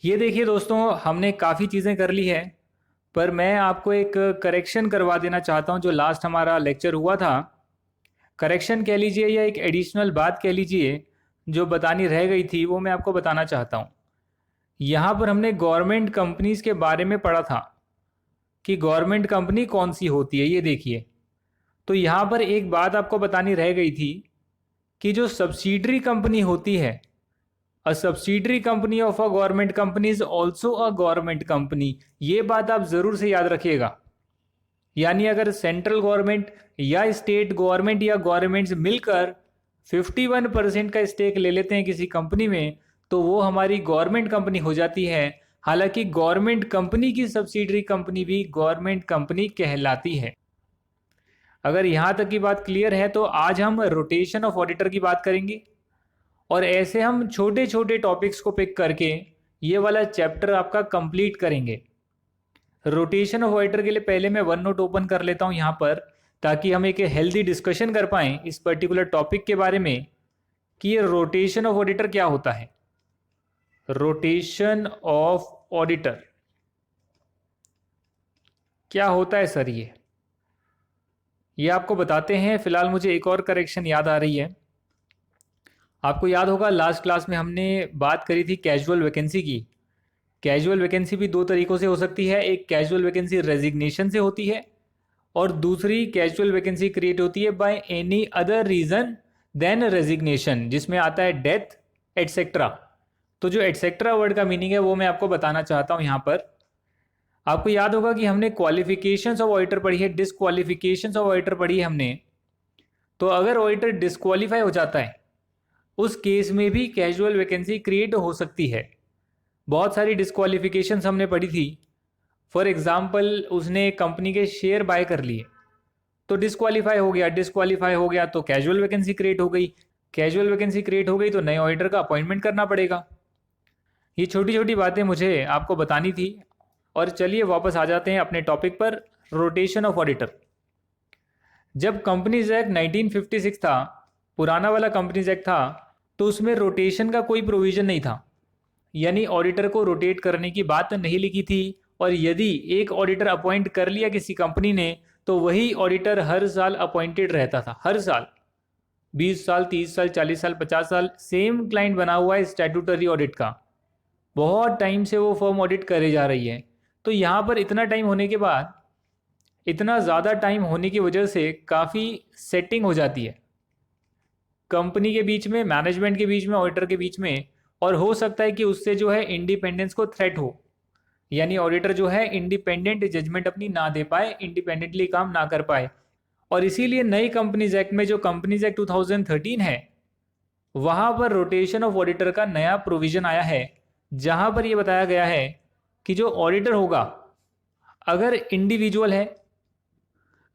ये देखिए दोस्तों, हमने काफ़ी चीज़ें कर ली है। पर मैं आपको एक करेक्शन करवा देना चाहता हूँ। जो लास्ट हमारा लेक्चर हुआ था, करेक्शन कह लीजिए या एक एडिशनल बात कह लीजिए, जो बतानी रह गई थी वो मैं आपको बताना चाहता हूँ। यहाँ पर हमने गवर्नमेंट कंपनीज के बारे में पढ़ा था कि गवर्नमेंट कंपनी कौन सी होती है। ये देखिए, तो यहाँ पर एक बात आपको बतानी रह गई थी कि जो सब्सिडरी कंपनी होती है, a subsidiary company of a government company is also a government company. ये बात आप ज़रूर से याद रखिएगा। यानी अगर सेंट्रल गवर्नमेंट या स्टेट गवर्नमेंट या गवर्नमेंट्स मिलकर 51% का स्टेक ले लेते हैं किसी कंपनी में, तो वो हमारी गवर्नमेंट कंपनी हो जाती है। हालांकि गवर्नमेंट कंपनी की सब्सिडरी कंपनी भी गवर्नमेंट कंपनी कहलाती है। अगर यहाँ तक की बात क्लियर है तो आज हम रोटेशन ऑफ ऑडिटर की बात करेंगे, और ऐसे हम छोटे छोटे टॉपिक्स को पिक करके ये वाला चैप्टर आपका कंप्लीट करेंगे। रोटेशन ऑफ ऑडिटर के लिए पहले मैं वन नोट ओपन कर लेता हूं यहाँ पर, ताकि हम एक हेल्दी डिस्कशन कर पाएं इस पर्टिकुलर टॉपिक के बारे में कि ये रोटेशन ऑफ ऑडिटर क्या होता है। रोटेशन ऑफ ऑडिटर क्या होता है सर? ये आपको बताते हैं। फिलहाल मुझे एक और करेक्शन याद आ रही है। आपको याद होगा लास्ट क्लास में हमने बात करी थी कैजुअल वैकेंसी की। कैजुअल वैकेंसी भी दो तरीकों से हो सकती है। एक कैजुअल वैकेंसी रेजिग्नेशन से होती है, और दूसरी कैजुअल वैकेंसी क्रिएट होती है by any other reason than resignation, जिसमें आता है डेथ एटसेट्रा। तो जो एटसेट्रा वर्ड का मीनिंग है वो मैं आपको बताना चाहता हूं यहाँ पर। आपको याद होगा कि हमने क्वालिफिकेशंस ऑफ ऑडिटर पढ़ी है, डिसक्वालिफिकेशंस ऑफ ऑडिटर पढ़ी है हमने। तो अगर ऑडिटर डिसक्वालीफाई हो जाता है, उस केस में भी कैजुअल वैकेंसी क्रिएट हो सकती है। बहुत सारी डिसक्वालिफिकेशंस हमने पढ़ी थी। फॉर एग्जाम्पल, उसने कंपनी के शेयर बाय कर लिए तो डिसक्वालीफाई हो गया। डिसक्वालीफाई हो गया तो कैजुअल वैकेंसी क्रिएट हो गई। कैजुअल वैकेंसी क्रिएट हो गई तो नए ऑडिटर का अपॉइंटमेंट करना पड़ेगा। ये छोटी छोटी बातें मुझे आपको बतानी थी। और चलिए वापस आ जाते हैं अपने टॉपिक पर, रोटेशन ऑफ ऑडिटर। जब कंपनीज एक्ट 1956 था, पुराना वाला कंपनीज एक्ट था, तो उसमें रोटेशन का कोई प्रोविजन नहीं था। यानी ऑडिटर को रोटेट करने की बात नहीं लिखी थी। और यदि एक ऑडिटर अपॉइंट कर लिया किसी कंपनी ने, तो वही ऑडिटर हर साल अपॉइंटेड रहता था। हर साल 20 साल, 30 साल, 40 साल, 50 साल सेम क्लाइंट बना हुआ है स्टैट्यूटरी ऑडिट का। बहुत टाइम से वो फर्म ऑडिट करे जा रही है। तो यहाँ पर इतना टाइम होने के बाद, इतना ज़्यादा टाइम होने की वजह से काफ़ी सेटिंग हो जाती है कंपनी के बीच में, मैनेजमेंट के बीच में, ऑडिटर के बीच में। और हो सकता है कि उससे जो है इंडिपेंडेंस को थ्रेट हो। यानी ऑडिटर जो है इंडिपेंडेंट जजमेंट अपनी ना दे पाए, इंडिपेंडेंटली काम ना कर पाए। और इसीलिए नई कंपनीज एक्ट में, जो कंपनीज एक्ट 2013 है, वहां पर रोटेशन ऑफ ऑडिटर का नया प्रोविजन आया है, जहां पर यह बताया गया है कि जो ऑडिटर होगा, अगर इंडिविजुअल है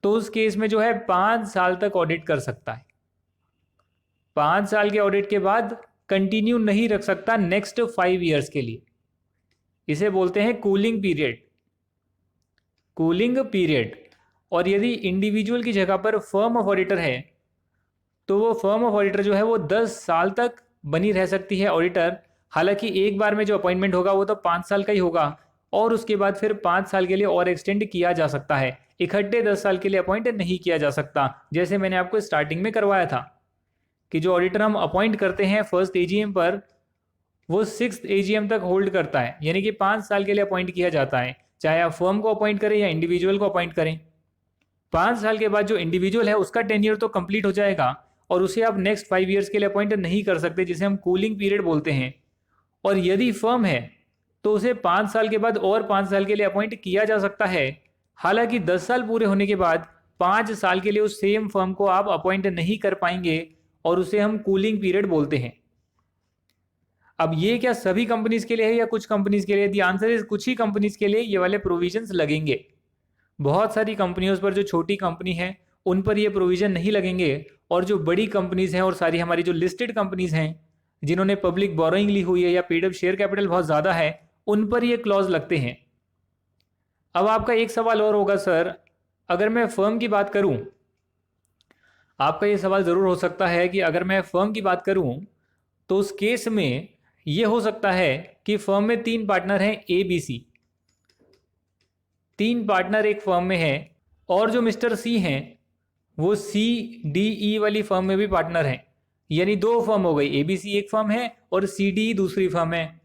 तो उस केस में जो है 5 साल तक ऑडिट कर सकता है। 5 साल के ऑडिट के बाद कंटिन्यू नहीं रख सकता नेक्स्ट 5 ईयर्स के लिए। इसे बोलते हैं कूलिंग पीरियड। Cooling period. और यदि इंडिविजुअल की जगह पर फर्म ऑफ ऑडिटर है, तो वो फर्म ऑफ ऑडिटर जो है वो 10 साल तक बनी रह सकती है ऑडिटर। हालांकि एक बार में जो अपॉइंटमेंट होगा वो तो 5 साल का ही होगा, और उसके बाद फिर 5 साल के लिए और एक्सटेंड किया जा सकता है। इकट्ठे 10 साल के लिए अपॉइंट नहीं किया जा सकता, जैसे मैंने आपको स्टार्टिंग में करवाया था कि जो ऑडिटर हम अपॉइंट करते हैं फर्स्ट एजीएम पर, वो 6th एजीएम तक होल्ड करता है। यानी कि 5 साल के लिए अपॉइंट किया जाता है, चाहे आप फर्म को अपॉइंट करें या इंडिविजुअल को अपॉइंट करें। 5 साल के बाद जो इंडिविजुअल है उसका टेन्योर तो कंप्लीट हो जाएगा, और उसे आप नेक्स्ट 5 ईयर्स के लिए अपॉइंट नहीं कर सकते, जिसे हम कूलिंग पीरियड बोलते हैं। और यदि फर्म है तो उसे 5 साल के बाद और 5 साल के लिए अपॉइंट किया जा सकता है। हालांकि 10 साल पूरे होने के बाद 5 साल के लिए उस सेम फर्म को आप अपॉइंट नहीं कर पाएंगे, और उसे हम कूलिंग पीरियड बोलते हैं। अब ये क्या सभी कंपनीज के लिए है या कुछ कंपनीज के लिए? दी आंसर इज कुछ ही कंपनीज के लिए ये वाले प्रोविजंस लगेंगे। बहुत सारी कंपनियों पर, जो छोटी कंपनी है उन पर ये प्रोविजन नहीं लगेंगे। और जो बड़ी कंपनीज हैं और सारी हमारी जो लिस्टेड कंपनीज हैं, जिन्होंने पब्लिक बोरोइंग ली हुई है या पेड अप शेयर कैपिटल बहुत ज़्यादा है, उन पर ये क्लॉज लगते हैं। अब आपका एक सवाल और होगा, सर अगर मैं फर्म की बात करूं, आपका ये सवाल ज़रूर हो सकता है कि अगर मैं फर्म की बात करूं तो उस केस में ये हो सकता है कि फर्म में 3 पार्टनर हैं ए बी सी, 3 पार्टनर एक फर्म में हैं और जो मिस्टर सी हैं वो सी डी ई वाली फर्म में भी पार्टनर हैं, यानी 2 फर्म हो गई, ए बी सी एक फर्म है और सी डी ई दूसरी फर्म है।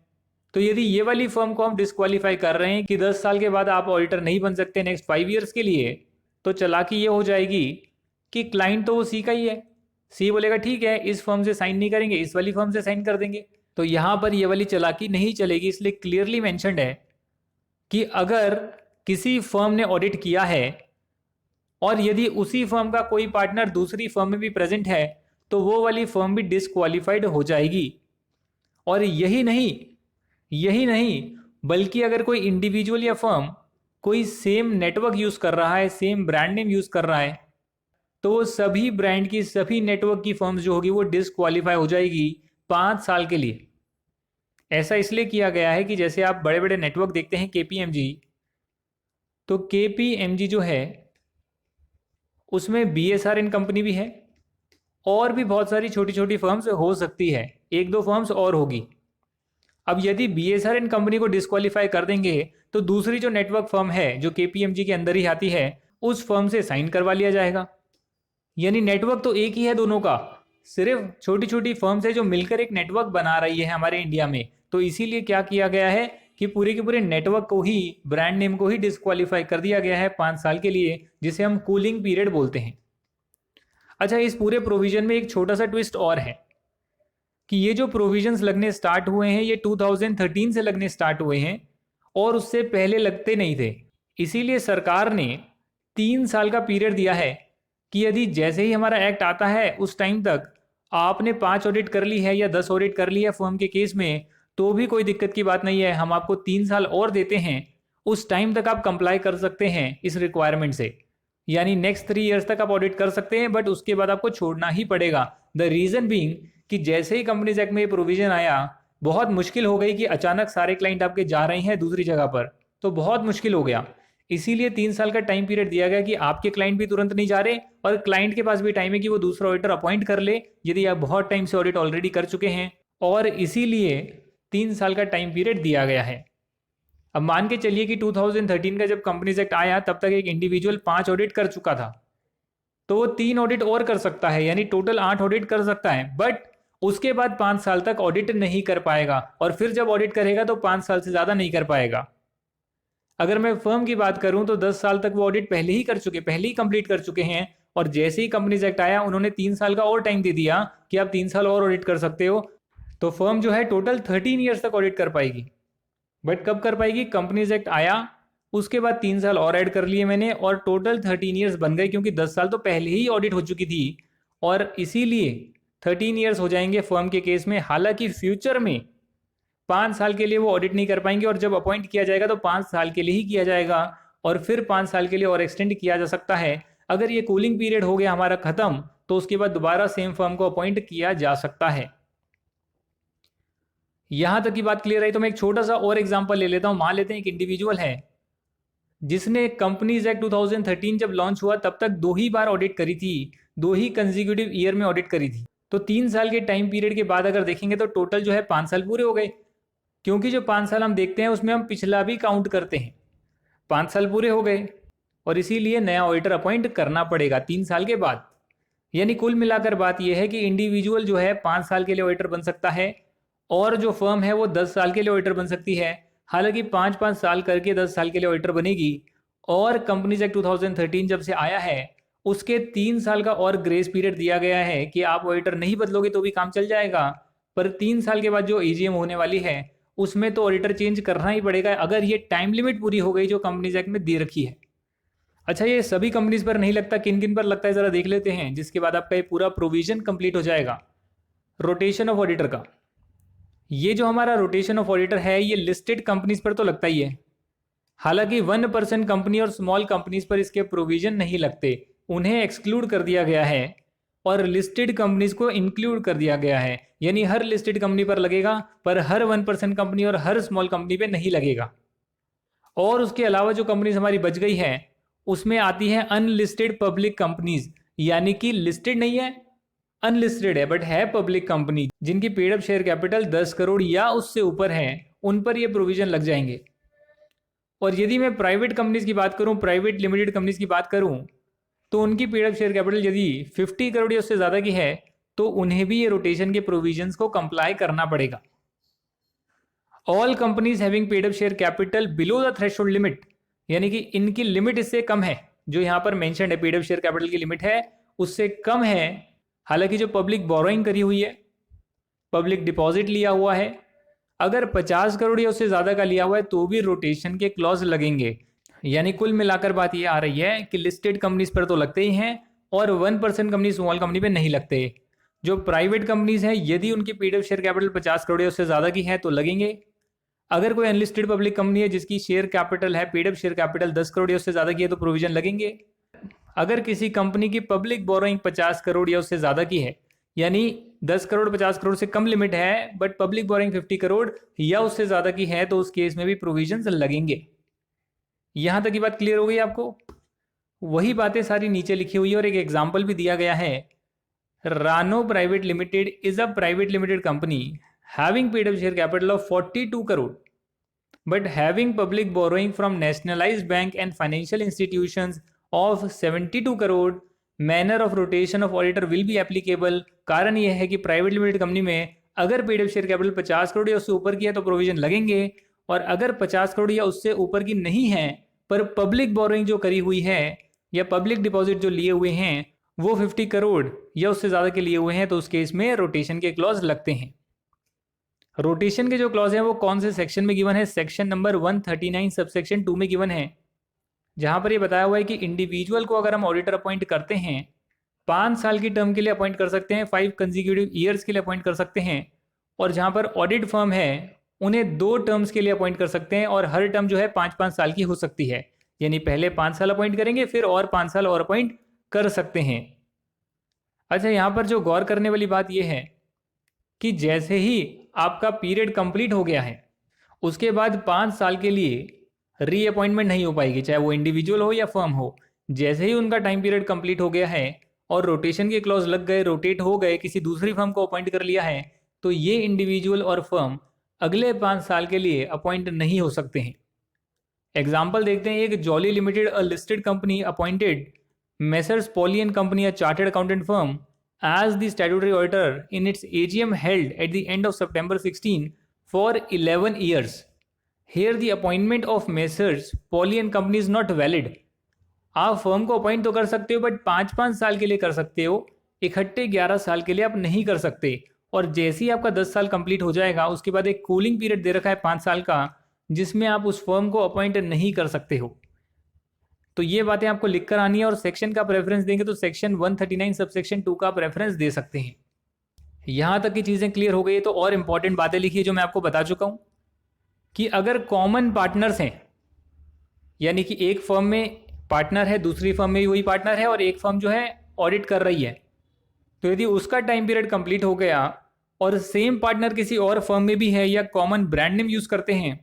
तो यदि ये वाली फर्म को हम डिस्क्वालीफाई कर रहे हैं कि 10 साल के बाद आप ऑडिटर नहीं बन सकते नेक्स्ट 5 ईयर्स के लिए, तो चालाकी ये हो जाएगी कि क्लाइंट तो वो सी का ही है, सी बोलेगा ठीक है इस फर्म से साइन नहीं करेंगे, इस वाली फर्म से साइन कर देंगे। तो यहाँ पर ये वाली चालाकी नहीं चलेगी, इसलिए क्लियरली मेंशन्ड है कि अगर किसी फर्म ने ऑडिट किया है और यदि उसी फर्म का कोई पार्टनर दूसरी फर्म में भी प्रेजेंट है तो वो वाली फर्म भी डिस्क्वालीफाइड हो जाएगी। और यही नहीं बल्कि अगर कोई इंडिविजुअल या फर्म कोई सेम नेटवर्क यूज कर रहा है, सेम ब्रांड नेम यूज कर रहा है, तो वो सभी ब्रांड की सभी नेटवर्क की फर्म्स जो होगी वो डिस्क्वालीफाई हो जाएगी 5 साल के लिए। ऐसा इसलिए किया गया है कि जैसे आप बड़े बड़े नेटवर्क देखते हैं केपीएमजी, तो केपीएमजी जो है उसमें बीएसआरएन कंपनी भी है और भी बहुत सारी छोटी छोटी फर्म्स हो सकती है, 1-2 फर्म्स और होगी। अब यदि बीएसआरएन कंपनी को डिस्क्वालीफाई कर देंगे तो दूसरी जो नेटवर्क फर्म है जो केपीएमजी के अंदर ही आती है उस फर्म से साइन करवा लिया जाएगा। यानी नेटवर्क तो एक ही है दोनों का, सिर्फ छोटी छोटी फर्म्स है जो मिलकर एक नेटवर्क बना रही है हमारे इंडिया में। तो इसीलिए क्या किया गया है कि पूरे के पूरे नेटवर्क को ही, ब्रांड नेम को ही डिस्क्वालीफाई कर दिया गया है 5 साल के लिए, जिसे हम कूलिंग पीरियड बोलते हैं। अच्छा, इस पूरे प्रोविजन में एक छोटा सा ट्विस्ट और है कि ये जो प्रोविजंस लगने स्टार्ट हुए हैं ये 2013 से लगने स्टार्ट हुए हैं और उससे पहले लगते नहीं थे। इसीलिए सरकार ने 3 साल का पीरियड दिया है कि यदि जैसे ही हमारा एक्ट आता है उस टाइम तक आपने 5 ऑडिट कर ली है या 10 ऑडिट कर ली है फर्म के केस में, तो भी कोई दिक्कत की बात नहीं है, हम आपको 3 साल और देते हैं। उस टाइम तक आप कंप्लाई कर सकते हैं इस रिक्वायरमेंट से, यानी नेक्स्ट 3 ईयर्स तक आप ऑडिट कर सकते हैं, बट उसके बाद आपको छोड़ना ही पड़ेगा। द रीजन बीइंग कि जैसे ही कंपनीज एक्ट में ये प्रोविजन आया, बहुत मुश्किल हो गई कि अचानक सारे क्लाइंट आपके जा रहे हैं दूसरी जगह पर, तो बहुत मुश्किल हो गया। इसीलिए 3 साल का टाइम पीरियड दिया गया कि आपके क्लाइंट भी तुरंत नहीं जा रहे और क्लाइंट के पास भी टाइम है कि वो दूसरा ऑडिटर अपॉइंट कर ले यदि आप बहुत टाइम से ऑडिट ऑलरेडी कर चुके हैं, और इसीलिए 3 साल का टाइम पीरियड दिया गया है। अब मान के चलिए कि 2013 का जब कंपनीज एक्ट आया तब तक एक इंडिविजुअल 5 ऑडिट कर चुका था, तो वो 3 ऑडिट और कर सकता है, यानी टोटल 8 ऑडिट कर सकता है, बट उसके बाद 5 साल तक ऑडिट नहीं कर पाएगा और फिर जब ऑडिट करेगा तो 5 साल से ज़्यादा नहीं कर पाएगा। अगर मैं फर्म की बात करूं तो 10 साल तक वो ऑडिट पहले ही कंप्लीट कर चुके हैं, और जैसे ही कंपनीज एक्ट आया उन्होंने 3 साल का और टाइम दे दिया कि आप 3 साल और ऑडिट कर सकते हो, तो फर्म जो है टोटल 13 ईयर्स तक ऑडिट कर पाएगी। बट कब कर पाएगी? कंपनीज एक्ट आया उसके बाद 3 साल और ऐड कर लिए मैंने और टोटल 13 ईयर्स बन गए, क्योंकि 10 साल तो पहले ही ऑडिट हो चुकी थी और इसीलिए 13 ईयर्स हो जाएंगे फर्म के केस में। हालांकि फ्यूचर में 5 साल के लिए वो ऑडिट नहीं कर पाएंगे और जब अपॉइंट किया जाएगा तो 5 साल के लिए ही किया जाएगा और फिर 5 साल के लिए और एक्सटेंड किया जा सकता है। अगर ये कूलिंग पीरियड हो गया हमारा खत्म तो उसके बाद दोबारा सेम फर्म को अपॉइंट किया जा सकता है। यहां तक की बात क्लियर है। तो मैं एक छोटा सा और एग्जांपल ले लेता हूं। मान लेते हैं एक इंडिविजुअल है जिसने कंपनीज एक्ट 2013 जब लॉन्च हुआ तब तक 2 ही बार ऑडिट करी थी, 2 ही कंसेक्यूटिव ईयर में ऑडिट करी थी। तो 3 साल के टाइम पीरियड के बाद अगर देखेंगे तो टोटल जो है 5 साल पूरे हो गए, क्योंकि जो 5 साल हम देखते हैं उसमें हम पिछला भी काउंट करते हैं। 5 साल पूरे हो गए और इसीलिए नया ऑडिटर अपॉइंट करना पड़ेगा 3 साल के बाद। यानी कुल मिलाकर बात यह है कि इंडिविजुअल जो है 5 साल के लिए ऑडिटर बन सकता है और जो फर्म है वो 10 साल के लिए ऑडिटर बन सकती है। हालांकि 5-5 साल करके 10 साल के लिए ऑडिटर बनेगी। और कंपनीज एक्ट 2013 जब से आया है उसके 3 साल का और ग्रेस पीरियड दिया गया है कि आप ऑडिटर नहीं बदलोगे तो भी काम चल जाएगा, पर 3 साल के बाद जो एजीएम होने वाली है उसमें तो ऑडिटर चेंज करना ही पड़ेगा अगर ये टाइम लिमिट पूरी हो गई जो कंपनीज एक्ट में दे रखी है। अच्छा, ये सभी कंपनीज पर नहीं लगता, किन किन पर लगता है जरा देख लेते हैं, जिसके बाद आपका ये पूरा प्रोविजन कंप्लीट हो जाएगा। रोटेशन ऑफ ऑडिटर का, ये जो हमारा रोटेशन ऑफ ऑडिटर है ये लिस्टेड कंपनीज पर तो लगता ही है। हालांकि 1% कंपनी और स्मॉल कंपनीज पर इसके प्रोविजन नहीं लगते, उन्हें एक्सक्लूड कर दिया गया है और लिस्टेड कंपनीज को इंक्लूड कर दिया गया है। यानी हर लिस्टेड कंपनी पर लगेगा पर हर 1% कंपनी और हर स्मॉल कंपनी पे नहीं लगेगा। और उसके अलावा जो कंपनीज हमारी बच गई है उसमें आती है अनलिस्टेड पब्लिक कंपनीज, यानी कि लिस्टेड नहीं है अनलिस्टेड है बट है पब्लिक कंपनी, जिनकी paid up share capital 10 crore या उससे ऊपर है, उन पर ये प्रोविजन लग जाएंगे। और यदि मैं प्राइवेट कंपनीज की बात करूं, प्राइवेट लिमिटेड कंपनीज की बात करूं, तो उनकी पेड अप शेयर कैपिटल यदि 50 करोड़ या उससे ज़्यादा की है तो उन्हें भी ये रोटेशन के प्रोविजंस को कंप्लाई करना पड़ेगा। All companies having paid up share capital below the threshold limit, यानी कि इनकी लिमिट इससे कम है, जो यहाँ पर मेंशन है पेड अप शेयर कैपिटल की लिमिट है उससे कम है। हालांकि जो पब्लिक बोरोइंग करी हुई है, पब्लिक डिपॉजिट लिया हुआ है, अगर 50 करोड़ या उससे ज़्यादा का लिया हुआ है तो भी रोटेशन के क्लॉज लगेंगे। यानी कुल मिलाकर बात ये आ रही है कि लिस्टेड कंपनीज पर तो लगते ही हैं और 1% कंपनी स्मॉल कंपनी पे नहीं लगते। जो प्राइवेट कंपनीज हैं यदि उनकी paid up share capital 50 crore या उससे ज़्यादा की है तो लगेंगे। अगर कोई अनलिस्टेड पब्लिक कंपनी है जिसकी शेयर कैपिटल है, paid up share capital 10 crore या उससे ज़्यादा की है तो प्रोविजन लगेंगे। अगर किसी कंपनी की पब्लिक बोरोइंग 50 करोड़ या उससे ज़्यादा की है, यानी 10 करोड़ 50 करोड़ से कम लिमिट है बट पब्लिक बोरोइंग 50 करोड़ या उससे ज़्यादा की है, तो उस केस में भी प्रोविजन लगेंगे। यहां तक की बात क्लियर हो गई आपको? वही बातें सारी नीचे लिखी हुई है और एक एग्जाम्पल भी दिया गया है। रानो private limited is a private limited company having paid up share capital of 42 crore but having public borrowing from nationalised bank and financial institutions of 72 crore. Manner of rotation of auditor will be applicable. कारण यह है कि private limited company में अगर paid up share capital 50 crore या उससे ऊपर की है तो प्रोविजन लगेंगे, और अगर 50 करोड़ या उससे ऊपर की नहीं है पर पब्लिक बोरोइंग जो करी हुई है या पब्लिक डिपॉजिट जो लिए हुए हैं वो 50 करोड़ या उससे ज़्यादा के लिए हुए हैं, तो उस केस में रोटेशन के क्लॉज लगते हैं। रोटेशन के जो क्लॉज हैं वो कौन से सेक्शन में गिवन है? सेक्शन नंबर 139 सबसेक्शन 2 में गिवन है, जहां पर ये बताया हुआ है कि इंडिविजुअल को अगर हम ऑडिटर अपॉइंट करते हैं 5 साल की टर्म के लिए अपॉइंट कर सकते हैं, 5 कंसेक्यूटिव ईयर्स के लिए अपॉइंट कर सकते हैं, और जहां पर ऑडिट फर्म है उन्हें 2 टर्म्स के लिए अपॉइंट कर सकते हैं और हर टर्म जो है 5-5 साल की हो सकती है। यानी पहले 5 साल अपॉइंट करेंगे फिर और 5 साल और अपॉइंट कर सकते हैं। अच्छा, यहाँ पर जो गौर करने वाली बात यह है कि जैसे ही आपका पीरियड कंप्लीट हो गया है उसके बाद 5 साल के लिए रीअपॉइंटमेंट नहीं हो पाएगी, चाहे वो इंडिविजुअल हो या फर्म हो। जैसे ही उनका टाइम पीरियड कंप्लीट हो गया है और रोटेशन के क्लॉज लग गए, रोटेट हो गए, किसी दूसरी फर्म को अपॉइंट कर लिया है, तो ये इंडिविजुअल और फर्म अगले 5 साल के लिए अपॉइंट नहीं हो सकते हैं। एग्जाम्पल देखते हैं। एक jolly limited a listed company appointed messrs poly and company a chartered accountant firm as the statutory auditor in its AGM held at the end of September 16 for 11 years. Here the appointment of Messrs. Poly and Company is not valid. आप firm को appoint तो कर सकते हो but 5-5 साल के लिए कर सकते हो, इकट्ठे 11 साल के लिए आप नहीं कर सकते। और जैसे ही आपका 10 साल कंप्लीट हो जाएगा उसके बाद एक कूलिंग पीरियड दे रखा है 5 साल का, जिसमें आप उस फर्म को अपॉइंट नहीं कर सकते हो। तो ये बातें आपको लिखकर आनी है, और सेक्शन का प्रेफरेंस देंगे तो सेक्शन 139 सबसेक्शन 2 का प्रेफरेंस दे सकते हैं। यहां तक की चीजें क्लियर हो गई तो और इंपॉर्टेंट बातें लिखिए जो मैं आपको बता चुका हूं कि अगर कॉमन पार्टनर्स हैं, यानी कि एक फर्म में पार्टनर है, दूसरी फर्म में भी वही पार्टनर है और एक फर्म जो है ऑडिट कर रही है, तो यदि उसका टाइम पीरियड कंप्लीट हो गया और सेम पार्टनर किसी और फर्म में भी है या कॉमन ब्रांड नेम यूज करते हैं,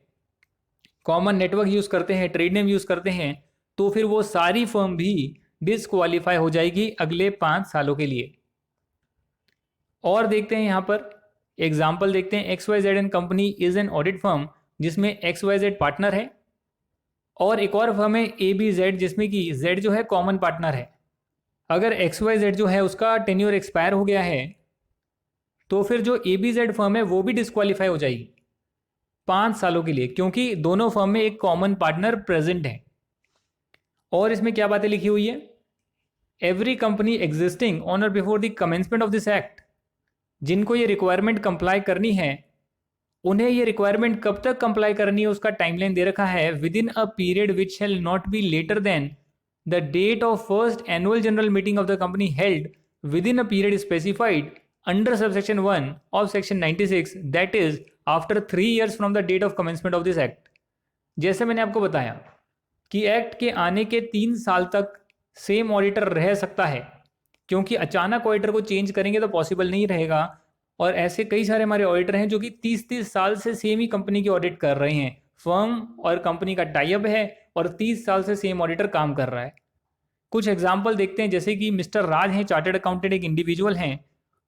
कॉमन नेटवर्क यूज करते हैं, ट्रेड नेम यूज करते हैं, तो फिर वो सारी फर्म भी डिसक्वालीफाई हो जाएगी अगले 5 सालों के लिए। और देखते हैं यहाँ पर एग्जाम्पल देखते हैं। XYZ and company is an audit firm जिसमें XYZ पार्टनर है, और एक और फर्म है ABZ जिसमें कि Z जो है कॉमन पार्टनर है। अगर XYZ जो है उसका टेन्योर एक्सपायर हो गया है तो फिर जो ABZ फर्म है वो भी डिसक्वालीफाई हो जाएगी 5 सालों के लिए, क्योंकि दोनों फर्म में एक कॉमन पार्टनर प्रेजेंट है। और इसमें क्या बातें लिखी हुई है? एवरी कंपनी एग्जिस्टिंग ऑन और before the commencement of this act, जिनको ये रिक्वायरमेंट कंप्लाई करनी है उन्हें ये रिक्वायरमेंट कब तक कंप्लाई करनी है उसका टाइमलाइन दे रखा है। Within a period which shall not be later than the date of first annual general meeting of the company held within a period specified under subsection 1 of section 96, that is after 3 years from the date of commencement of this act. जैसे मैंने आपको बताया कि act के आने के 3 साल तक सेम ऑडिटर रह सकता है, क्योंकि अचानक ऑडिटर को चेंज करेंगे तो पॉसिबल नहीं रहेगा। और ऐसे कई सारे हमारे ऑडिटर हैं जो कि 30-30 साल से सेम ही कंपनी की ऑडिट कर रहे हैं। फर्म और कंपनी का टाइअप है और 30 साल से सेम ऑडिटर काम कर रहा है। कुछ एग्जाम्पल देखते हैं, जैसे कि मिस्टर राज हैं, चार्टर्ड अकाउंटेंट, एक इंडिविजुअल हैं,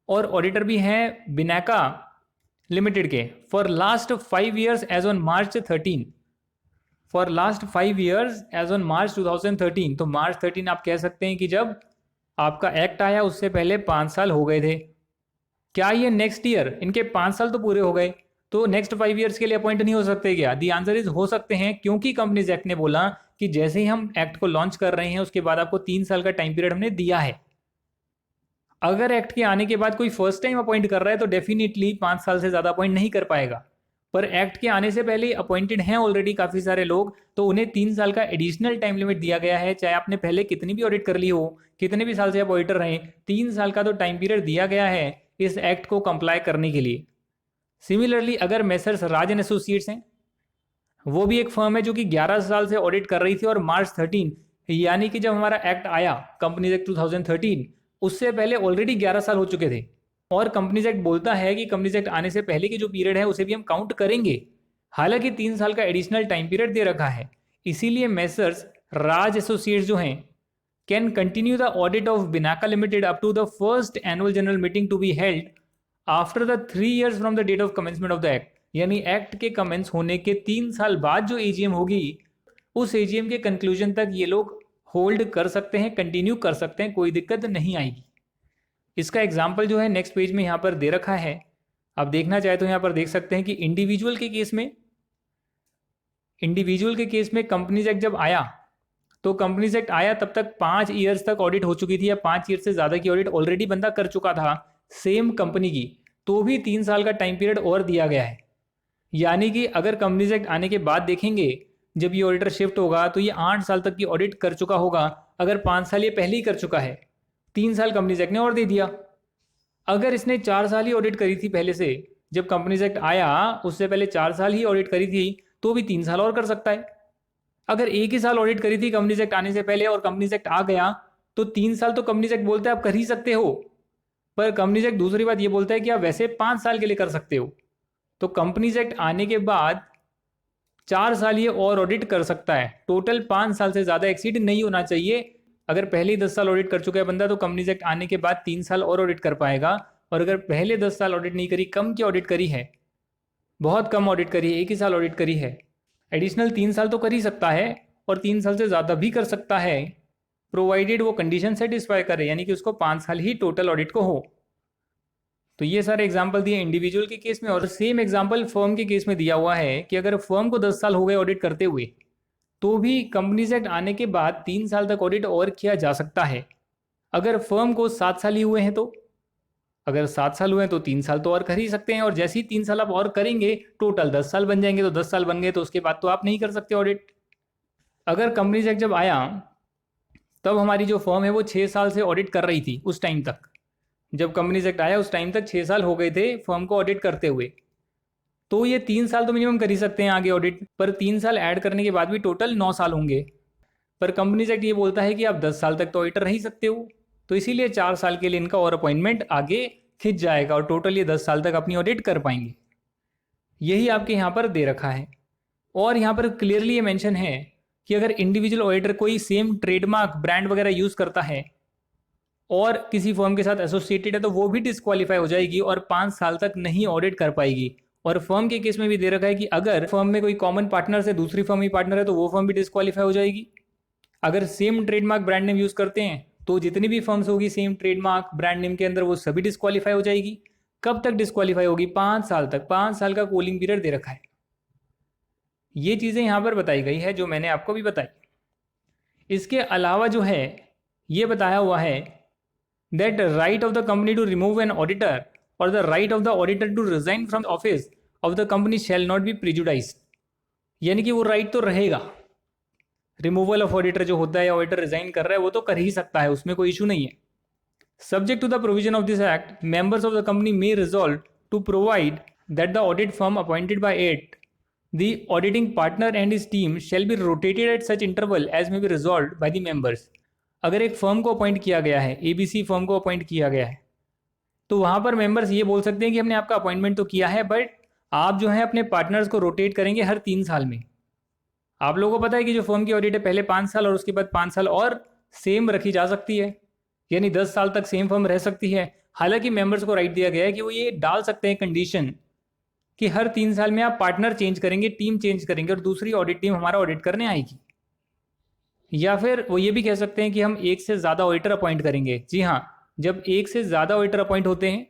और ऑडिटर भी हैं बिनाका लिमिटेड के for last 5 years as on March 13, for last 5 years as on March 2013। तो मार्च 13 आप कह सकते हैं कि जब आपका एक्ट आया उससे पहले 5 साल हो गए थे। क्या ये नेक्स्ट ईयर इनके 5 साल तो पूरे हो गए, तो नेक्स्ट 5 ईयर्स के लिए अपॉइंट नहीं हो सकते क्या? दी आंसर इज हो सकते हैं, क्योंकि कंपनीज एक्ट ने बोला कि जैसे ही हम एक्ट को लॉन्च कर रहे हैं उसके बाद आपको 3 साल का टाइम पीरियड हमने दिया है। अगर एक्ट के आने के बाद कोई फर्स्ट टाइम अपॉइंट कर रहा है तो डेफिनेटली 5 साल से ज़्यादा अपॉइंट नहीं कर पाएगा। पर एक्ट के आने से पहले अपॉइंटेड हैं ऑलरेडी काफ़ी सारे लोग, तो उन्हें 3 साल का एडिशनल टाइम लिमिट दिया गया है। चाहे आपने पहले कितनी भी ऑडिट कर ली हो, कितने भी साल से आप ऑडिटर रहे, 3 साल का तो टाइम पीरियड दिया गया है इस एक्ट को कंप्लाई करने के लिए। सिमिलरली अगर मेसर्स राज एंड एसोसिएट्स हैं, वो भी एक फर्म है जो कि 11 साल से ऑडिट कर रही थी, और मार्च 13 यानी कि जब हमारा एक्ट आया कंपनीज एक्ट 2013 उससे पहले ऑलरेडी 11 साल हो चुके थे। और कंपनीज एक्ट बोलता है कि कंपनीज एक्ट आने से पहले की जो पीरियड है उसे भी हम काउंट करेंगे, हालांकि 3 साल का एडिशनल टाइम पीरियड दे रखा है। इसीलिए मेसर्स राज एसोसिएट्स जो हैं can continue the audit of Binaca limited up to the first annual general meeting to be held after the 3 years from the date of commencement of the act. यानी act के commence होने के 3 साल बाद जो AGM होगी उस AGM के कंक्लूजन तक ये लोग होल्ड कर सकते हैं, कंटिन्यू कर सकते हैं, कोई दिक्कत नहीं आएगी। इसका एग्जाम्पल जो है नेक्स्ट पेज में यहाँ पर दे रखा है, आप देखना चाहे तो यहाँ पर देख सकते हैं कि इंडिविजुअल के केस में कंपनीज एक्ट जब आया तो कंपनीज एक्ट आया तब तक 5 ईयर्स तक ऑडिट हो चुकी थी, या 5 ईयर से ज़्यादा की ऑडिट ऑलरेडी बंदा कर चुका था सेम कंपनी की, तो भी 3 साल का टाइम पीरियड और दिया गया है। यानी कि अगर कंपनीज एक्ट आने के बाद देखेंगे जब ये ऑडिटर शिफ्ट होगा तो ये 8 साल तक की ऑडिट कर चुका होगा। अगर 5 साल ये पहले ही कर चुका है, 3 साल कंपनीज एक्ट ने और दे दिया। अगर इसने 4 साल ही ऑडिट करी थी पहले से, जब कंपनीज एक्ट आया उससे पहले 4 साल ही ऑडिट करी थी, तो भी 3 साल और कर सकता है। अगर 1 ही साल ऑडिट करी थी कंपनीज एक्ट आने से पहले और कंपनीज एक्ट आ गया तो 3 साल तो कंपनीज एक्ट बोलता है आप कर ही सकते हो, पर कंपनीज एक्ट दूसरी बात ये बोलता है कि आप वैसे 5 साल के लिए कर सकते हो। तो कंपनीज एक्ट आने के बाद 4 साल ये और ऑडिट कर सकता है, टोटल 5 साल से ज़्यादा एक्सीड नहीं होना चाहिए। अगर पहले ही 10 साल ऑडिट कर चुका है बंदा तो कंपनीज एक्ट आने के बाद 3 साल और ऑडिट कर पाएगा, और अगर पहले 10 साल ऑडिट नहीं करी, कम की ऑडिट करी है, बहुत कम ऑडिट करी है, 1 ही साल ऑडिट करी है, एडिशनल 3 साल तो कर ही सकता है, और 3 साल से ज़्यादा भी कर सकता है, प्रोवाइडेड वो कंडीशन सेटिस्फाई करे, यानी कि उसको 5 साल ही टोटल ऑडिट को हो। तो ये सारे एग्जाम्पल दिए इंडिविजुअल के केस में, और सेम एग्जाम्पल फर्म के केस में दिया हुआ है कि अगर फर्म को 10 साल हो गए ऑडिट करते हुए तो भी कंपनीज एक्ट आने के बाद 3 साल तक ऑडिट और किया जा सकता है। अगर फर्म को 7 साल ही हुए हैं तो, अगर 7 साल हुए हैं तो 3 साल तो और कर ही सकते हैं, और जैसे ही 3 साल आप और करेंगे टोटल 10 साल बन जाएंगे, तो 10 साल बन गए तो उसके बाद तो आप नहीं कर सकते ऑडिट। अगर कंपनीज एक्ट जब आया तब हमारी जो फर्म है वो 6 साल से ऑडिट कर रही थी उस टाइम तक, जब कंपनीज एक्ट आया उस टाइम तक 6 साल हो गए थे फर्म को ऑडिट करते हुए, तो ये 3 साल तो मिनिमम कर ही सकते हैं आगे ऑडिट, पर 3 साल ऐड करने के बाद भी टोटल 9 साल होंगे। पर कंपनीज एक्ट ये बोलता है कि आप 10 साल तक तो ऑडिटर रह ही सकते हो, तो इसीलिए 4 साल के लिए इनका और अपॉइंटमेंट आगे खिंच जाएगा और टोटल ये 10 साल तक अपनी ऑडिट कर पाएंगे। यही आपके यहाँ पर दे रखा है। और यहाँ पर क्लियरली ये मेंशन है कि अगर इंडिविजुअल ऑडिटर कोई सेम ट्रेडमार्क ब्रांड वगैरह यूज़ करता है और किसी फर्म के साथ एसोसिएटेड है तो वो भी डिस्क्वालीफाई हो जाएगी और 5 साल तक नहीं ऑडिट कर पाएगी। और फर्म के केस में भी दे रखा है कि अगर फर्म में कोई कॉमन पार्टनर से दूसरी फर्म ही पार्टनर है तो वो फर्म भी डिस्क्वालीफाई हो जाएगी। अगर same trademark brand name use करते हैं तो जितनी भी फर्म्स होगी सेम ट्रेडमार्क ब्रांड नेम के अंदर वो सभी डिस्क्वालीफाई हो जाएगी। कब तक डिस्क्वालीफाई होगी? 5 साल तक। 5 साल का कूलिंग पीरियड दे रखा है। ये चीज़ें यहाँ पर बताई गई है जो मैंने आपको भी बताई। इसके अलावा जो है ये बताया हुआ है that right of the company to remove an auditor और the right of the auditor to resign from office of the company shall not be prejudiced. यानी कि वो राइट तो रहेगा, रिमूवल ऑफ ऑडिटर जो होता है, ऑडिटर रिजाइन कर रहा है वो तो कर ही सकता है, उसमें कोई इशू नहीं है। Subject to the provision of this act, members of the company may resolve to provide that the audit firm appointed by it the auditing partner and his team shall be rotated at such interval as may be resolved by the members। अगर एक firm को appoint किया गया है, ABC firm को appoint किया गया है, तो वहाँ पर मेंबर्स ये बोल सकते हैं कि हमने आपका अपॉइंटमेंट तो किया है बट आप जो है अपने पार्टनर्स को रोटेट करेंगे हर 3 साल में। आप लोगों को पता है कि जो फर्म की ऑडिट है पहले 5 साल और उसके बाद 5 साल और सेम रखी जा सकती है, यानी 10 साल तक सेम फर्म रह सकती है। हालांकि मेंबर्स को राइट दिया गया है कि वो ये डाल सकते हैं कंडीशन कि हर 3 साल में आप पार्टनर चेंज करेंगे, टीम चेंज करेंगे और दूसरी ऑडिट टीम हमारा ऑडिट करने आएगी। या फिर वो ये भी कह सकते हैं कि हम एक से ज़्यादा ऑडिटर अपॉइंट करेंगे। जी हाँ, जब एक से ज़्यादा ऑडिटर अपॉइंट होते हैं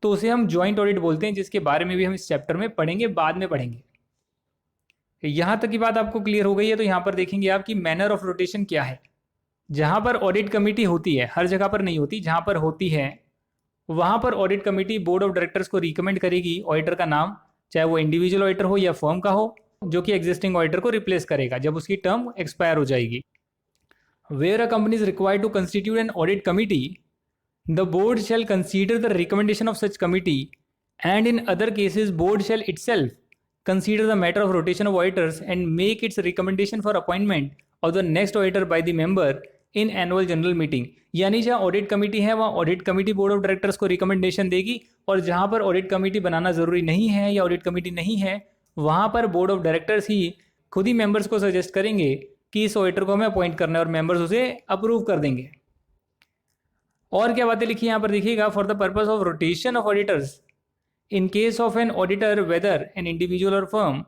तो उसे हम ज्वाइंट ऑडिट बोलते हैं, जिसके बारे में भी हम इस चैप्टर में पढ़ेंगे, बाद में पढ़ेंगे। यहाँ तक की बात आपको क्लियर हो गई है तो यहाँ पर देखेंगे आप कि मैनर ऑफ रोटेशन क्या है। जहाँ पर ऑडिट कमेटी होती है, हर जगह पर नहीं होती, जहाँ पर होती है वहाँ पर audit committee board of directors को रिकमेंड करेगी ऑडिटर का नाम, चाहे वो इंडिविजुअल ऑडिटर हो या फर्म का हो, जो कि एग्जिस्टिंग ऑडिटर को रिप्लेस करेगा जब उसकी टर्म एक्सपायर हो जाएगी। Where a company is required to constitute an audit committee, the board shall consider the recommendation of such committee, and in other cases board shall itself consider the matter of rotation of auditors and make its recommendation for appointment of the next auditor by the member in annual general meeting। यानी जहाँ audit committee है वहाँ audit committee board of directors को recommendation देगी, और जहाँ पर audit committee बनाना ज़रूरी नहीं है या ऑडिट कमेटी नहीं है वहाँ पर बोर्ड ऑफ डायरेक्टर्स ही खुद ही मेंबर्स को सजेस्ट करेंगे कि इस ऑडिटर को हमें अपॉइंट करना है और मेंबर्स उसे अप्रूव कर देंगे। और क्या बातें लिखी यहाँ पर देखिएगा, for the purpose of rotation of auditors in case of an auditor whether an individual और firm,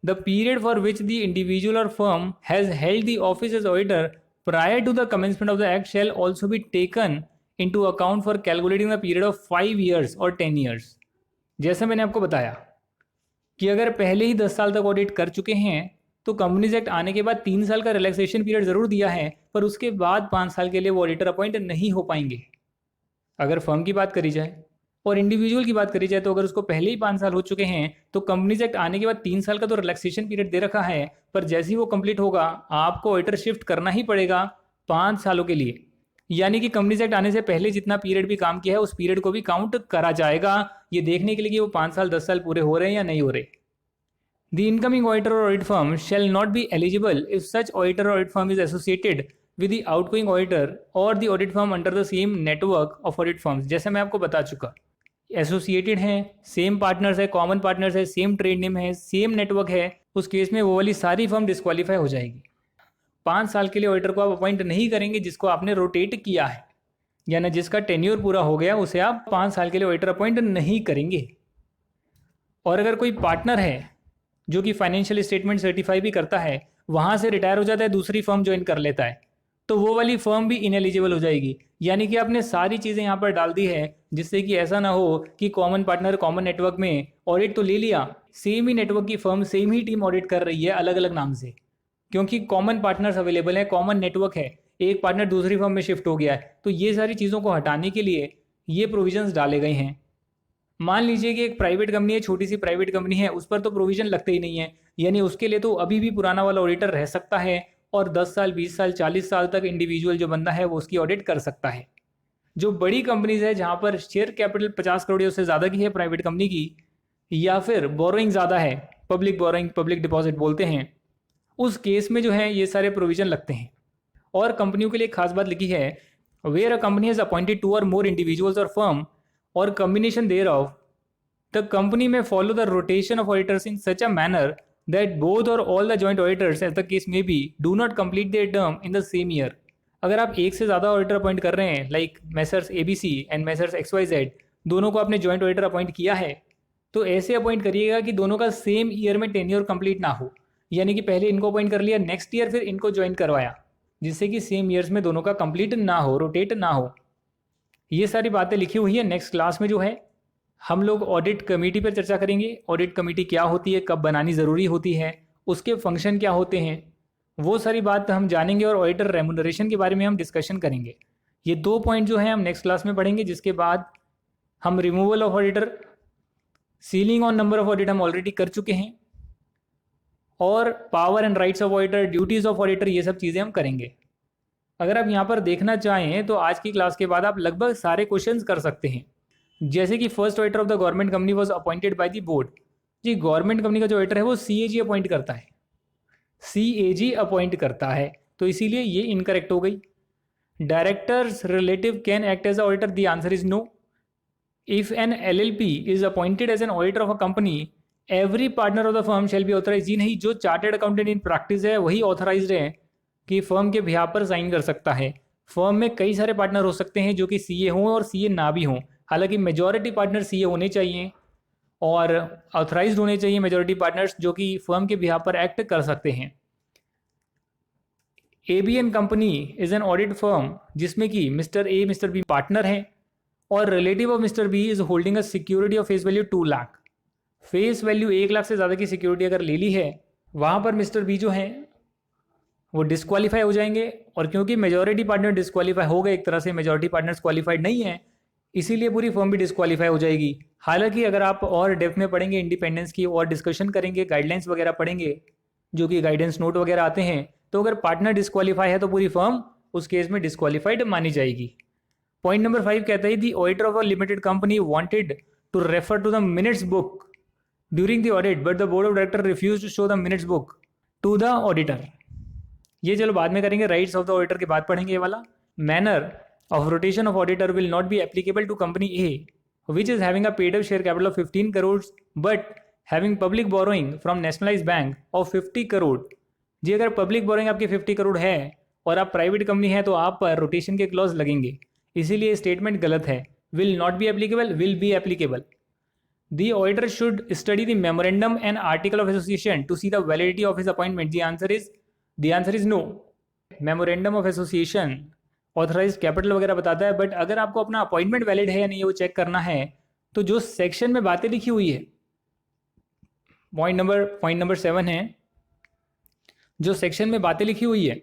the period for which the individual और firm has held the office as auditor prior to the commencement of the act shall also be taken into account for calculating the period of 5 years और 10 years। जैसे मैंने आपको बताया कि अगर पहले ही 10 साल तक ऑडिट कर चुके हैं तो कंपनीज एक्ट आने के बाद 3 साल का रिलैक्सेशन पीरियड ज़रूर दिया है, पर उसके बाद 5 साल के लिए वो ऑडिटर अपॉइंट नहीं हो पाएंगे। अगर फर्म की बात करी जाए और इंडिविजुअल की बात करी जाए तो अगर उसको पहले ही 5 साल हो चुके हैं तो कंपनीज एक्ट आने के बाद 3 साल का तो रिलैक्सेशन पीरियड दे रखा है, पर जैसे ही वो कंप्लीट होगा आपको ऑडिटर शिफ्ट करना ही पड़ेगा 5 सालों के लिए। यानी कि कंपनीज एक्ट आने से पहले जितना पीरियड भी काम किया है उस पीरियड को भी काउंट करा जाएगा, ये देखने के लिए कि वो 5 साल 10 साल पूरे हो रहे हैं या नहीं हो रहे। The incoming auditor or audit firm shall not be eligible if such auditor or audit firm is associated with the outgoing auditor or the audit firm under the same network of audit firms। जैसे मैं आपको बता चुका, associated हैं, same partners है, common partners है, same trade name है, same network है, उस केस में वो वाली सारी फर्म डिस्क्वालीफाई हो जाएगी। 5 साल के लिए ऑडिटर को आप अपॉइंट नहीं करेंगे जिसको आपने रोटेट किया है, यानी जिसका टेन्योर पूरा हो गया उसे आप 5 साल के लिए ऑडिटर अपॉइंट नहीं करेंगे। और अगर कोई पार्टनर है जो कि फाइनेंशियल स्टेटमेंट सर्टिफाई भी करता है, वहाँ से रिटायर हो जाता है, दूसरी फर्म ज्वाइन कर लेता है, तो वो वाली फर्म भी इनएलिजिबल हो जाएगी। यानी कि आपने सारी चीज़ें यहाँ पर डाल दी है जिससे कि ऐसा ना हो कि कॉमन पार्टनर कॉमन नेटवर्क में ऑडिट तो ले लिया, सेम ही नेटवर्क की फर्म सेम ही टीम ऑडिट कर रही है अलग अलग नाम से, क्योंकि कॉमन पार्टनर्स अवेलेबल है, कॉमन नेटवर्क है, एक पार्टनर दूसरी फर्म में शिफ्ट हो गया है। तो ये सारी चीज़ों को हटाने के लिए ये प्रोविजंस डाले गए हैं। मान लीजिए कि एक प्राइवेट कंपनी है, छोटी सी प्राइवेट कंपनी है, उस पर तो प्रोविजन लगते ही नहीं है, यानी उसके लिए तो अभी भी पुराना वाला ऑडिटर रह सकता है और 10 साल 20 साल 40 साल तक इंडिविजुअल जो बंदा है वो उसकी ऑडिट कर सकता है। जो बड़ी कंपनीज है जहाँ पर शेयर कैपिटल 50 करोड़ या उससे ज़्यादा की है प्राइवेट कंपनी की, या फिर बोरोइंग ज़्यादा है, पब्लिक बोरोइंग पब्लिक डिपॉजिट बोलते हैं, उस केस में जो है ये सारे प्रोविजन लगते हैं। और कंपनियों के लिए खास बात लिखी है, where a company has appointed 2 or more individuals और firm or combination thereof, the company may follow the rotation of auditors in such a manner that both or all the joint auditors, as the case may be, do not complete their term in the same year। अगर आप एक से ज़्यादा auditor appoint कर रहे हैं, like Messrs ABC and Messrs XYZ, दोनों को आपने जॉइंट ऑडिटर अपॉइंट किया है, तो ऐसे अपॉइंट करिएगा कि दोनों का सेम ईयर में टेन्योर कंप्लीट ना हो। यानी कि पहले इनको अपॉइंट कर लिया, नेक्स्ट ईयर फिर इनको ज्वाइन करवाया, जिससे कि सेम ईयर्स में दोनों का कंप्लीट ना हो, रोटेट ना हो। ये सारी बातें लिखी हुई है। नेक्स्ट क्लास में जो है हम लोग ऑडिट कमेटी पर चर्चा करेंगे। ऑडिट कमेटी क्या होती है, कब बनानी ज़रूरी होती है, उसके फंक्शन क्या होते हैं, वो सारी बात हम जानेंगे। और ऑडिटर रेमुनरेशन के बारे में हम डिस्कशन करेंगे। ये 2 पॉइंट जो हैं हम नेक्स्ट क्लास में पढ़ेंगे, जिसके बाद हम removal of auditor, ceiling on number of auditor हम ऑलरेडी कर चुके हैं, और power and rights of auditor, duties of auditor, ये सब चीज़ें हम करेंगे। अगर आप यहाँ पर देखना चाहें तो आज की क्लास के बाद आप लगभग सारे क्वेश्चंस कर सकते हैं। जैसे कि first auditor of the government company was appointed by the board. जी, गवर्नमेंट कंपनी का जो ऑडिटर है वो CAG अपॉइंट करता है, CAG अपॉइंट करता है, तो इसीलिए ये इनकरेक्ट हो गई। Directors relative can act as auditor, the answer is no. If an LLP is appointed as an auditor of a company, every partner of the firm shall be authorise. जी नहीं, जो चार्टर्ड अकाउंटेंट इन प्रैक्टिस है वही authorise है कि firm के behalf पर sign कर सकता है। फर्म में कई सारे पार्टनर हो सकते हैं जो कि सीए हों और सीए ना भी हों, हालांकि मेजॉरिटी पार्टनर सीए होने चाहिए और ऑथराइज्ड होने चाहिए मेजॉरिटी पार्टनर्स जो कि फर्म के बिहाफ पर एक्ट कर सकते हैं। ABN company is an audit firm जिसमें कि mister A mister B partner हैं और relative of mister B is holding a security of face value 2 lakh. Face value 1 lakh से ज़्यादा की सिक्योरिटी अगर ले ली है, वहाँ पर मिस्टर बी जो हैं वो डिस्क्वालीफाई हो जाएंगे। और क्योंकि मेजॉरिटी पार्टनर डिस्क्वालीफाई हो गए, एक तरह से मेजॉरिटी पार्टनर्स क्वालिफाइड नहीं है, इसीलिए पूरी फर्म भी डिस्क्वालीफाई हो जाएगी। हालांकि अगर आप और डेप्थ में पढ़ेंगे, इंडिपेंडेंस की और डिस्कशन करेंगे, गाइडलाइंस वगैरह पढ़ेंगे, जो कि गाइडेंस नोट वगैरह आते हैं, तो अगर पार्टनर डिस्क्वालीफाई है तो पूरी फर्म उस केस में डिस्क्वालीफाइड मानी जाएगी। पॉइंट नंबर 5 कहता है the auditor of a limited company wanted to refer to the minutes book during the audit but the board of director refuse to show the minutes book to the auditor. ये चलो बाद में करेंगे, rights of the auditor के बाद पढ़ेंगे ये वाला। Manner of rotation of auditor will not be applicable to company A which is having a paid up share capital of 15 crore but having public borrowing from nationalised bank of 50 crore. जी अगर public borrowing आपकी 50 करोड़ है और आप private company है तो आप पर रोटेशन के क्लॉज लगेंगे, इसीलिए स्टेटमेंट गलत है। Will not be applicable, will be applicable. The auditor should study the memorandum and article of association to see the validity of his appointment. The answer is no. Memorandum of association authorized capital वगैरह बताता है, but अगर आपको अपना appointment valid है या नहीं वो चेक करना है तो जो सेक्शन में बातें लिखी हुई है, पॉइंट नंबर 7 है, जो सेक्शन में बातें लिखी हुई है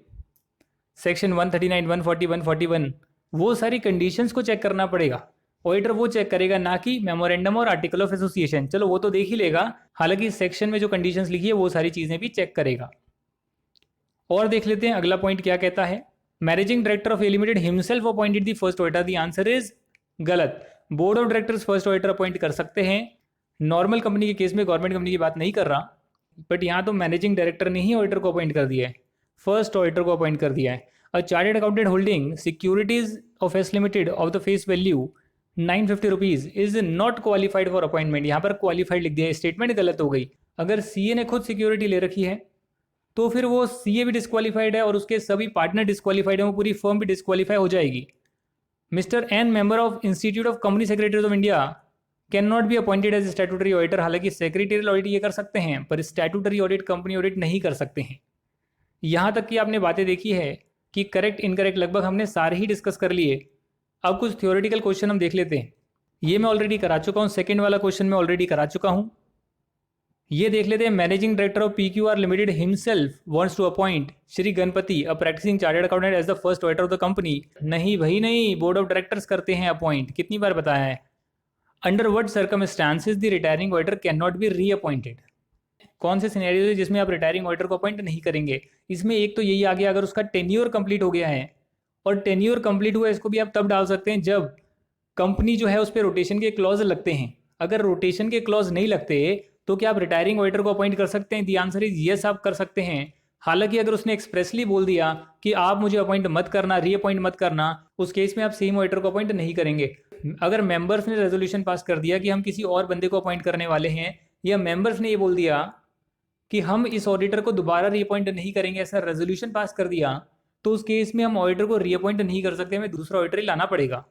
सेक्शन 139, 140, 141, वो सारी कंडीशंस को चेक करना पड़ेगा। ऑडिटर वो चेक करेगा, ना कि मेमोरेंडम और आर्टिकल ऑफ एसोसिएशन। चलो वो तो देख ही लेगा, हालांकि सेक्शन में जो कंडीशंस लिखी है वो सारी चीज़ें भी चेक करेगा। और देख लेते हैं अगला पॉइंट क्या कहता है। Managing director of A limited himself appointed the first auditor. The answer is गलत। Board of directors first auditor appoint कर सकते हैं। नॉर्मल कंपनी के केस में, गवर्नमेंट कंपनी की बात नहीं कर रहा, बट यहाँ तो मैनेजिंग डायरेक्टर ने ही ऑडिटर को अपॉइंट कर दिया है, फर्स्ट ऑडिटर को अपॉइंट कर दिया है। A chartered accountant holding securities of S limited of the face value 950 rupees is not qualified for appointment. यहाँ पर क्वालिफाइड लिख दिया है, स्टेटमेंट गलत हो गई। अगर सीए ने खुद सिक्योरिटी ले रखी है तो फिर वो सीए भी डिस्क्वालीफाइड है और उसके सभी पार्टनर डिस्क्वालीफाइड है, वो पूरी फर्म भी डिस्क्वालीफाई हो जाएगी। Mister N member of institute of company secretaries of India can not be appointed as statutory auditor. हालांकि सेक्रेटरियल ऑडिट ये कर सकते हैं पर स्टैट्यूटरी ऑडिट, कंपनी ऑडिट नहीं कर सकते हैं। यहाँ तक कि आपने बातें देखी है कि करेक्ट इनकरेक्ट लगभग हमने सारे ही डिस्कस कर लिए। अब कुछ थ्योरेटिकल क्वेश्चन हम देख लेते हैं। ये मैं ऑलरेडी करा चुका हूँ, सेकंड वाला क्वेश्चन मैं ऑलरेडी करा चुका हूँ। ये देख लेते हैं। Managing director of PQR limited himself wants to appoint Shri Ganpati a practicing chartered accountant as the first auditor of the company. नहीं भाई नहीं, बोर्ड ऑफ डायरेक्टर्स करते हैं अपॉइंट, कितनी बार बताया है। Under what circumstances the retiring auditor can not B reappointed. कौन से सिनेरियो है जिसमें आप रिटायरिंग ऑडिटर को अपॉइंट नहीं करेंगे। इसमें एक तो यही आ गया, अगर उसका टेन्योर कंप्लीट हो गया है, और टेन्योर कंप्लीट हुआ इसको भी आप तब डाल सकते हैं जब कंपनी जो है उस पर रोटेशन के क्लॉज लगते हैं। अगर रोटेशन के क्लॉज नहीं लगते तो क्या आप रिटायरिंग ऑडिटर को अपॉइंट कर सकते हैं? दी आंसर इज यस, आप कर सकते हैं। हालांकि अगर उसने एक्सप्रेसली बोल दिया कि आप मुझे अपॉइंट मत करना, रीअपॉइंट मत करना, उस केस में आप सेम ऑडिटर को अपॉइंट नहीं करेंगे। अगर मेंबर्स ने रेजोल्यूशन पास कर दिया कि हम किसी और बंदे को अपॉइंट करने वाले हैं, या मेंबर्स ने ये बोल दिया कि हम इस ऑडिटर को दोबारा रीअपॉइंट नहीं करेंगे, ऐसा रेजोल्यूशन पास कर दिया, तो उस केस में हम ऑडिटर को रीअपॉइंट नहीं कर सकते, हमें दूसरा ऑडिटर ही लाना पड़ेगा।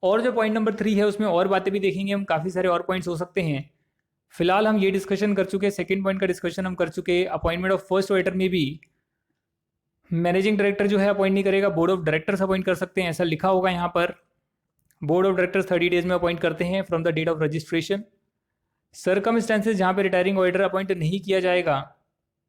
और जो पॉइंट नंबर 3 है उसमें और बातें भी देखेंगे हम, काफ़ी सारे और पॉइंट्स हो सकते हैं। फिलहाल हम ये डिस्कशन कर चुके, सेकंड पॉइंट का डिस्कशन हम कर चुके। अपॉइंटमेंट ऑफ फर्स्ट ऑडिटर में भी मैनेजिंग डायरेक्टर जो है अपॉइंट नहीं करेगा, बोर्ड ऑफ डायरेक्टर्स अपॉइंट कर सकते हैं, ऐसा लिखा होगा यहाँ पर। बोर्ड ऑफ डायरेक्टर्स 30 डेज में अपॉइंट करते हैं from the date of registration. Circumstances जहाँ पे रिटायरिंग ऑडिटर अपॉइंट नहीं किया जाएगा,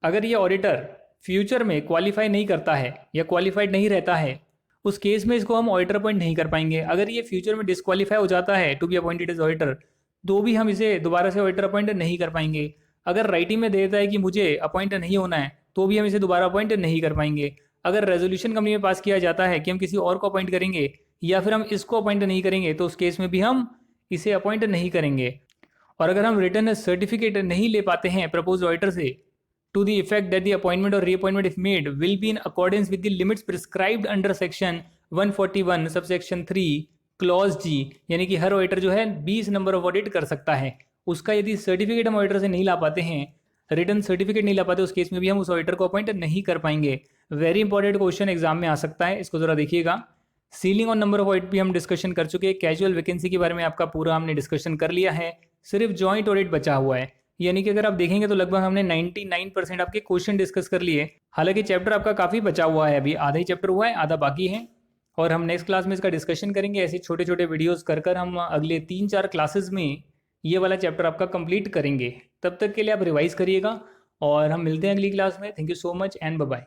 अगर ये ऑडिटर फ्यूचर में क्वालिफाई नहीं करता है या क्वालिफाइड नहीं रहता है, उस केस में इसको हम ऑडिटर अपॉइंट नहीं कर पाएंगे। अगर ये फ्यूचर में डिस्क्वालीफाई हो जाता है to be appointed as auditor, तो भी हम इसे दोबारा से ऑडिटर अपॉइंट नहीं कर पाएंगे। अगर राइटिंग में देता है कि मुझे अपॉइंट नहीं होना है, तो भी हम इसे दोबारा अपॉइंट नहीं कर पाएंगे। अगर रेजोल्यूशन कंपनी में पास किया जाता है कि हम किसी और को अपॉइंट करेंगे या फिर हम इसको अपॉइंट नहीं करेंगे, तो उस केस में भी हम इसे अपॉइंट नहीं करेंगे। और अगर हम रिटर्न सर्टिफिकेट नहीं ले पाते हैं प्रपोज ऑडिटर से to the effect that the appointment और reappointment if made will be in accordance with the limits prescribed under section 141 subsection 3 clause जी, यानी कि हर ऑडिटर जो है 20 नंबर ऑफ ऑडिट कर सकता है। उसका यदि सर्टिफिकेट हम ऑडिटर से नहीं ला पाते हैं, रिटर्न सर्टिफिकेट नहीं ला पाते, उस केस में भी हम उस ऑडिटर को अपॉइंट नहीं कर पाएंगे। वेरी इंपॉर्टेंट क्वेश्चन एग्जाम में आ सकता है, इसको ज़रा देखिएगा। सीलिंग और नंबर ऑफ ऑडिट भी हम डिस्कशन कर चुके हैं। कैजुअल वैकेंसी के बारे में आपका पूरा हमने डिस्कशन कर लिया है। सिर्फ जॉइंट ऑडिट बचा हुआ है, यानी कि अगर आप देखेंगे तो लगभग हमने 99% आपके क्वेश्चन डिस्कस कर लिए। हालांकि चैप्टर आपका काफ़ी बचा हुआ है, अभी आधा ही चैप्टर हुआ है, आधा बाकी है। और हम नेक्स्ट क्लास में इसका डिस्कशन करेंगे। ऐसे छोटे छोटे वीडियोस कर हम अगले 3-4 क्लासेस में ये वाला चैप्टर आपका कंप्लीट करेंगे। तब तक के लिए आप रिवाइज करिएगा और हम मिलते हैं अगली क्लास में। Thank you so much and bye bye.